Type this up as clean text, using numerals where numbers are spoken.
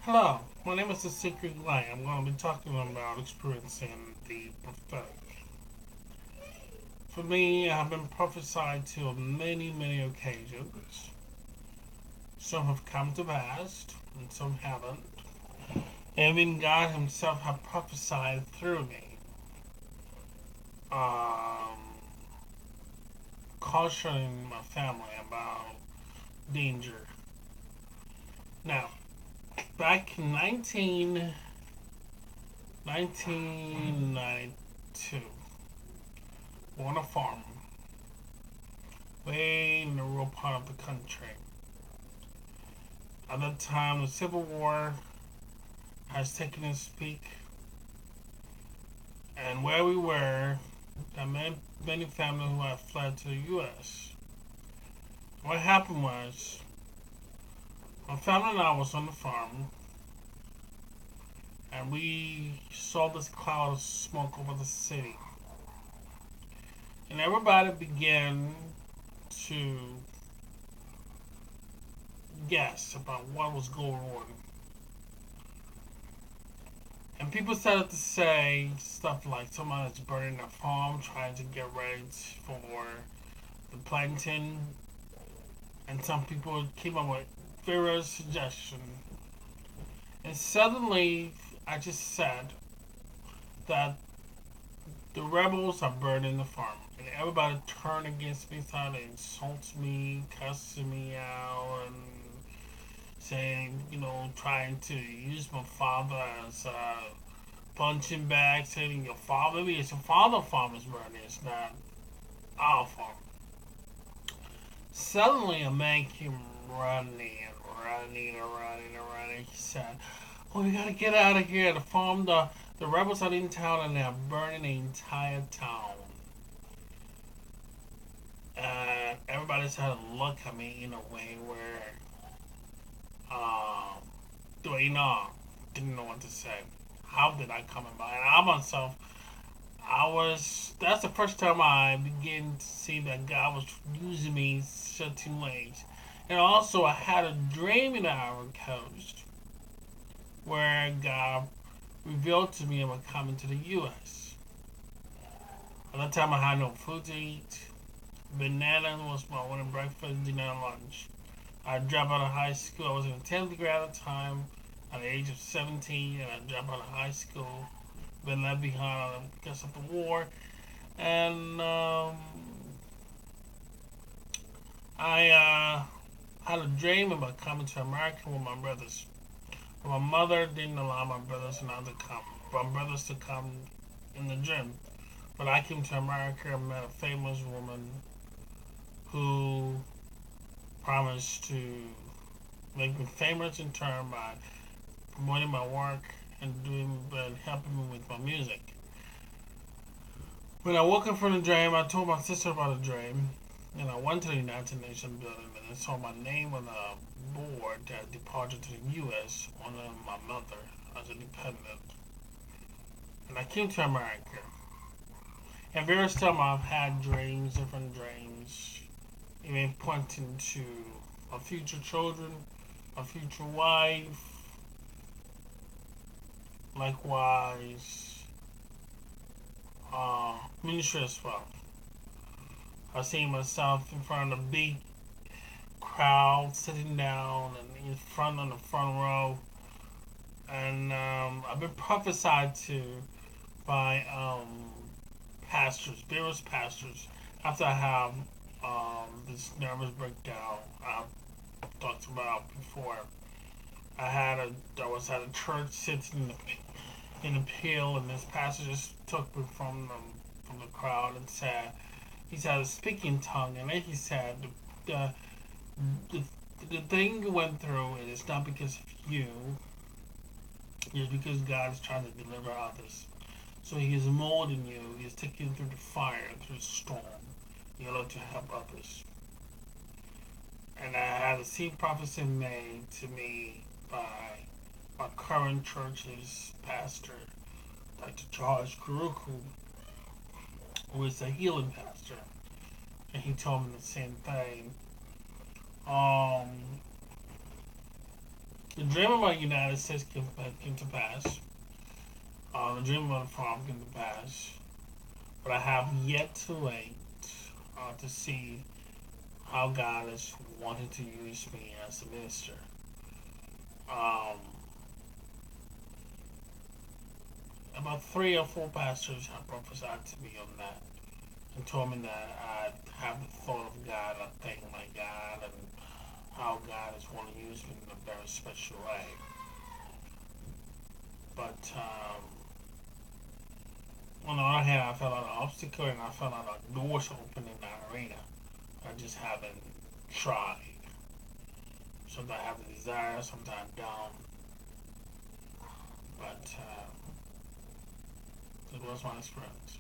Hello, my name is The Secret Light. I'm going to be talking about experiencing the prophetic. For me, I've been prophesied to on many occasions. Some have come to pass, and some haven't. Even God Himself has prophesied through me, um, cautioning my family about danger. Now, back in 1992, on a farm way in the rural part of the country. At that time, the Civil War has taken its peak, and where we were, there were many families who had fled to the U.S. What happened was, my family and I was on the farm, and we saw this cloud of smoke over the city, and everybody began to guess about what was going on. And people started to say stuff like somebody's burning their farm, trying to get ready for the planting. And some people came up with various suggestions. And suddenly, I just said that the rebels are burning the farm. And everybody turned against me, started to insult me, cussing me out, and saying, trying to use my father as a punching bag, saying your father, maybe it's your father's farm is burning, it's not our farm. Suddenly, a man came running. He said, "Oh, we gotta get out of here. The rebels are in town, and they're burning the entire town." And everybody started to look at me in a way where, um, they didn't know what to say. How did I come about? And I myself, that's the first time I began to see that God was using me in certain ways. And also, I had a dream in the Ivory Coast where God revealed to me about coming to the U.S. At that time, I had no food to eat. Banana was my morning breakfast, dinner, and lunch. I dropped out of high school. I was in the 10th grade at the time, at the age of 17, and I dropped out of high school. Been left behind because of the war. And I had a dream about coming to America with my brothers. My mother didn't allow my brothers and I to come. My brothers to come in the dream. But I came to America and met a famous woman who promised to make me famous in turn by promoting my work and helping me with my music. When I woke up from the dream, I told my sister about the dream, and I went to the United Nations building and I saw my name on a board that departed to the U.S. under my mother as a dependent. And I came to America. And various times I've had dreams, different dreams, even pointing to my future children, my future wife, likewise, ministry as well. I see myself in front of a big crowd sitting down and in front on the front row, and I've been prophesied to by pastors, various pastors. After I have this nervous breakdown I've talked about before, I was at a church sitting in a pew, and this pastor just took me from the crowd and said, he said, speaking tongue, and then he said, the the, the thing you went through is not because of you, it's because God is trying to deliver others. So He is molding you, He is taking you through the fire, through the storm, in order to help others. And I had the same prophecy made to me by my current church's pastor, Dr. Charles Kuruku, who is a healing pastor. And he told me the same thing. Um, The dream about the United States came to pass. The dream about the prom came to pass. But I have yet to wait to see how God is wanting to use me as a minister. Um, about 3 or 4 pastors have prophesied to me on that and told me that I have the thought of God, I think like God, and how God is wanting to use me in a very special way. But on the other hand, I felt like an obstacle and I felt like doors open in that arena. I just haven't tried. Sometimes I have the desire, sometimes I don't. But it was my experience.